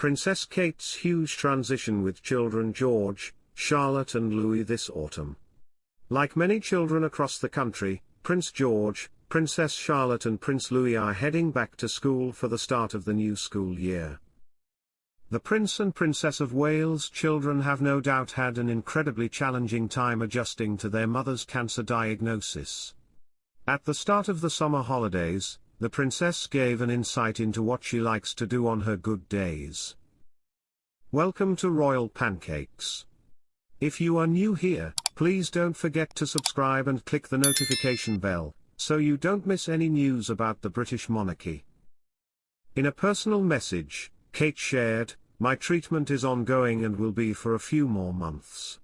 Princess Kate's huge transition with children George, Charlotte and Louis this autumn. Like many children across the country, Prince George, Princess Charlotte and Prince Louis are heading back to school for the start of the new school year. The Prince and Princess of Wales' children have no doubt had an incredibly challenging time adjusting to their mother's cancer diagnosis. At the start of the summer holidays, the princess gave an insight into what she likes to do on her good days. Welcome to Royal Pancakes. If you are new here, please don't forget to subscribe and click the notification bell, so you don't miss any news about the British monarchy. In a personal message, Kate shared, "My treatment is ongoing and will be for a few more months.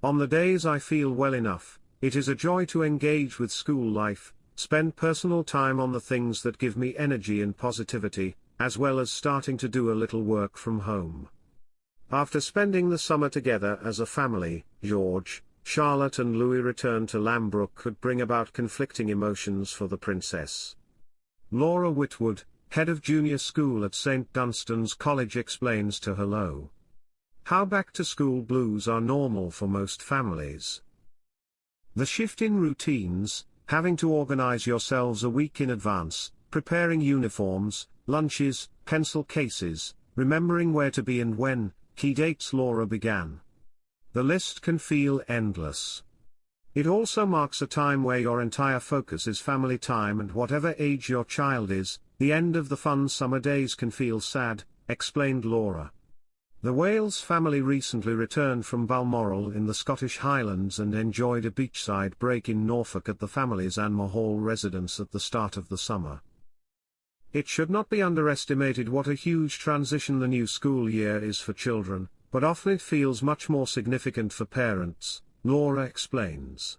On the days I feel well enough, it is a joy to engage with school life, spend personal time on the things that give me energy and positivity, as well as starting to do a little work from home." After spending the summer together as a family, George, Charlotte and Louis' return to Lambrook could bring about conflicting emotions for the princess. Laura Whitwood, head of junior school at St. Dunstan's College, explains to Hello how back-to-school blues are normal for most families. The shift in routines, having to organize yourselves a week in advance, preparing uniforms, lunches, pencil cases, remembering where to be and when, key dates. Laura began. The list can feel endless. It also marks a time where your entire focus is family time, and whatever age your child is, the end of the fun summer days can feel sad, explained Laura. The Wales family recently returned from Balmoral in the Scottish Highlands and enjoyed a beachside break in Norfolk at the family's Anmer Hall residence at the start of the summer. It should not be underestimated what a huge transition the new school year is for children, but often it feels much more significant for parents, Laura explains.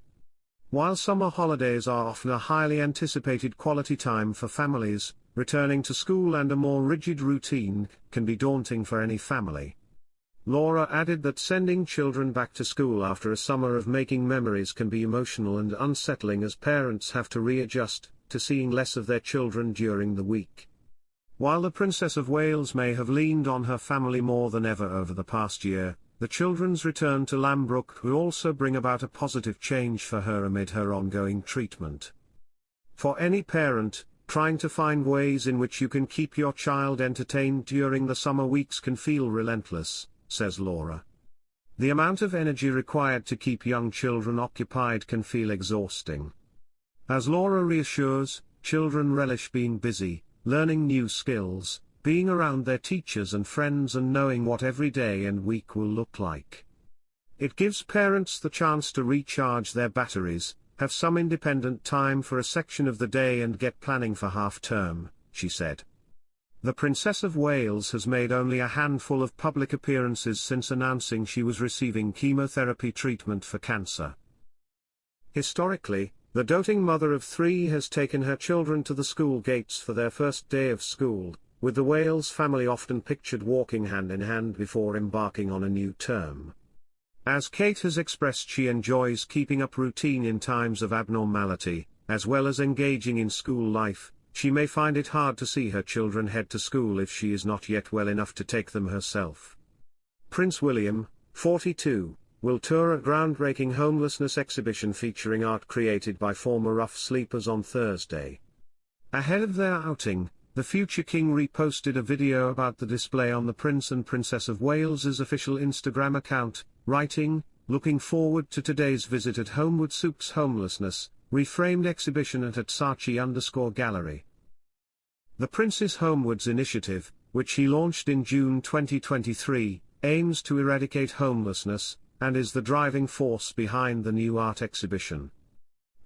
While summer holidays are often a highly anticipated quality time for families, returning to school and a more rigid routine can be daunting for any family. Laura added that sending children back to school after a summer of making memories can be emotional and unsettling, as parents have to readjust to seeing less of their children during the week. While the Princess of Wales may have leaned on her family more than ever over the past year, the children's return to Lambrook will also bring about a positive change for her amid her ongoing treatment. For any parent, trying to find ways in which you can keep your child entertained during the summer weeks can feel relentless, says Laura. The amount of energy required to keep young children occupied can feel exhausting. As Laura reassures, children relish being busy, learning new skills, being around their teachers and friends, and knowing what every day and week will look like. It gives parents the chance to recharge their batteries, have some independent time for a section of the day and get planning for half-term, she said. The Princess of Wales has made only a handful of public appearances since announcing she was receiving chemotherapy treatment for cancer. Historically, the doting mother of three has taken her children to the school gates for their first day of school, with the Wales family often pictured walking hand in hand before embarking on a new term. As Kate has expressed, she enjoys keeping up routine in times of abnormality, as well as engaging in school life. She may find it hard to see her children head to school if she is not yet well enough to take them herself. Prince William, 42, will tour a groundbreaking homelessness exhibition featuring art created by former rough sleepers on Thursday. Ahead of their outing, the future king reposted a video about the display on the Prince and Princess of Wales's official Instagram account, writing, "Looking forward to today's visit at Homewood Soup's Homelessness, Reframed exhibition at @Saatchi_gallery." The Prince's Homewood's initiative, which he launched in June 2023, aims to eradicate homelessness, and is the driving force behind the new art exhibition.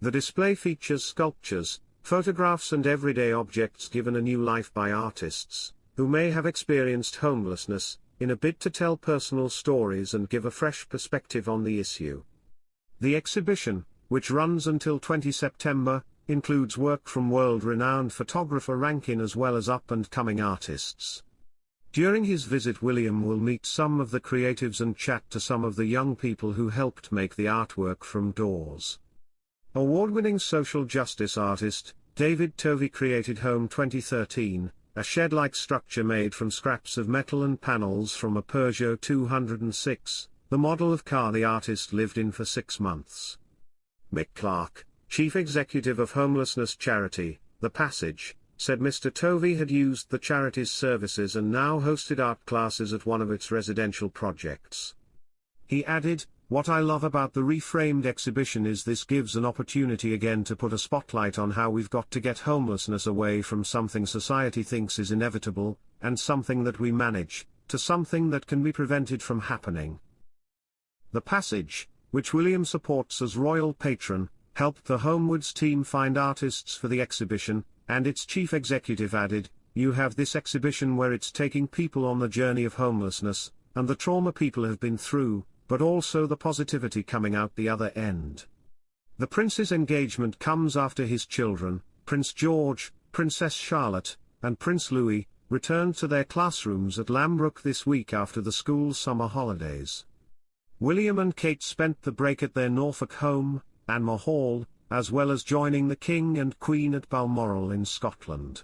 The display features sculptures, photographs and everyday objects given a new life by artists, who may have experienced homelessness, in a bid to tell personal stories and give a fresh perspective on the issue. The exhibition, which runs until 20 September, includes work from world-renowned photographer Rankin as well as up-and-coming artists. During his visit, William will meet some of the creatives and chat to some of the young people who helped make the artwork from doors. Award-winning social justice artist, David Tovey created Home 2013, a shed-like structure made from scraps of metal and panels from a Peugeot 206, the model of car the artist lived in for 6 months. Mick Clark, chief executive of homelessness charity, The Passage, said Mr. Tovey had used the charity's services and now hosted art classes at one of its residential projects. He added, "What I love about the reframed exhibition is this gives an opportunity again to put a spotlight on how we've got to get homelessness away from something society thinks is inevitable, and something that we manage, to something that can be prevented from happening." The Passage, which William supports as royal patron, helped the Homewoods team find artists for the exhibition, and its chief executive added, "You have this exhibition where it's taking people on the journey of homelessness, and the trauma people have been through, but also the positivity coming out the other end." The prince's engagement comes after his children, Prince George, Princess Charlotte, and Prince Louis, returned to their classrooms at Lambrook this week after the school's summer holidays. William and Kate spent the break at their Norfolk home, Anmore Hall, as well as joining the King and Queen at Balmoral in Scotland.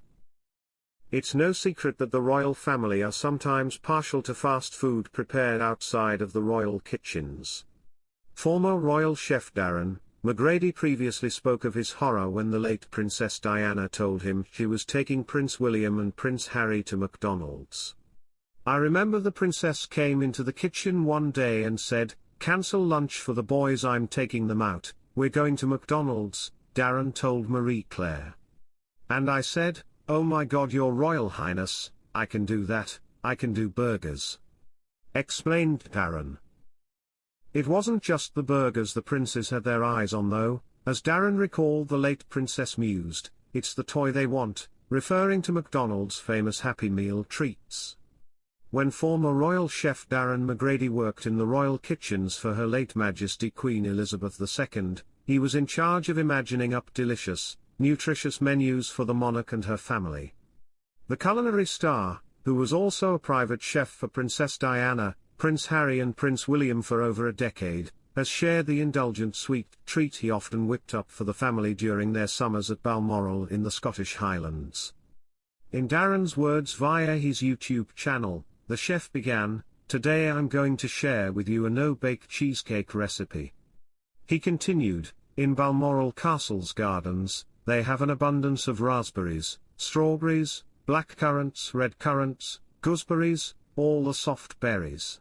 It's no secret that the royal family are sometimes partial to fast food prepared outside of the royal kitchens. Former royal chef Darren McGrady previously spoke of his horror when the late Princess Diana told him she was taking Prince William and Prince Harry to McDonald's. "I remember the princess came into the kitchen one day and said, 'Cancel lunch for the boys, I'm taking them out, we're going to McDonald's,'" Darren told Marie Claire. "And I said, 'Oh my God, Your Royal Highness, I can do that, I can do burgers,'" explained Darren. It wasn't just the burgers the princes had their eyes on though, as Darren recalled the late princess mused, "It's the toy they want," referring to McDonald's famous Happy Meal treats. When former royal chef Darren McGrady worked in the royal kitchens for Her late Majesty Queen Elizabeth II, he was in charge of imagining up delicious, nutritious menus for the monarch and her family. The culinary star, who was also a private chef for Princess Diana, Prince Harry and Prince William for over a decade, has shared the indulgent sweet treat he often whipped up for the family during their summers at Balmoral in the Scottish Highlands. In Darren's words via his YouTube channel, the chef began, "Today I'm going to share with you a no-bake cheesecake recipe." He continued, "In Balmoral Castle's gardens, they have an abundance of raspberries, strawberries, black currants, red currants, gooseberries, all the soft berries.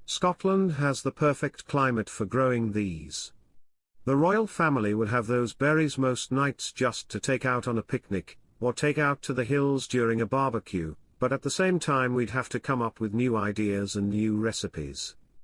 Scotland has the perfect climate for growing these. The royal family would have those berries most nights just to take out on a picnic, or take out to the hills during a barbecue, but at the same time we'd have to come up with new ideas and new recipes.